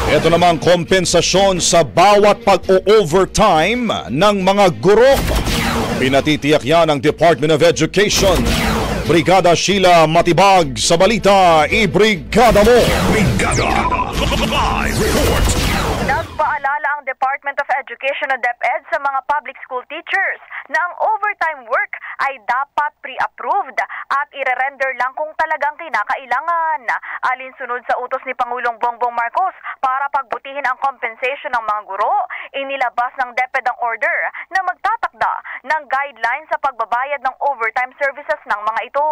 Ito namang kompensasyon sa bawat pag-o-overtime ng mga guro. Pinatitiyak yan ng Department of Education. Brigada Sheila Matibag sa balita, i-brigada mo! Brigada! Live report! Nagpaalala ang Department of Education o DepEd sa mga public school teachers na ang overtime work ay dapat pre-approved at i-render lang kung talagang kinakailangan. Alinsunod sa utos ni Pangulong Bongbong Marcos para pagbutihin ang compensation ng mga guro, inilabas ng DepEd ang order na magtatakda ng guidelines sa pagbabayad ng overtime services ng mga ito.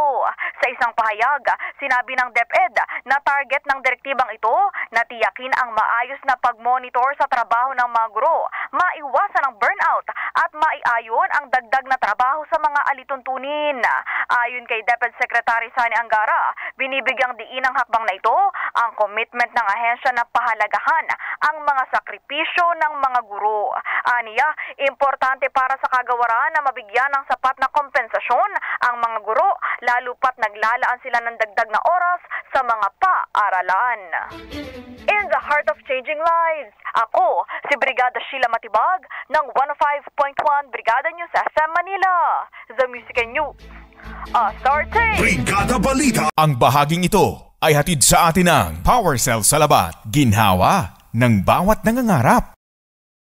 Sa isang pahayag, sinabi ng DepEd na target ng direktibang ito na tiyakin ang maayos na pagmonitor sa trabaho ng mga guro, maiwasan ang burnout at maiayon ang dagdag na trabaho sa mga alituntunin. Ayon kay DepEd Secretary Sani Angara, binibigyang diin ng hakbang na ito ang commitment ng ahensya na pahalagahan ang mga sakripisyo ng mga guro. Aniya, importante para sa kagawaran na mabigyan ng sapat na kompensasyon ang mga guro, lalo pat naglalaan sila ng dagdag na oras sa mga paaralan. In the heart of changing lives, ako si Brigada Sheila Matibag ng 105.1 Brigada News FM Manila. The Music and News. Asarte! Brigada Balita! Ang bahaging ito ay hatid sa atin ng Power Cell Salabat, ginhawa ng bawat nangangarap.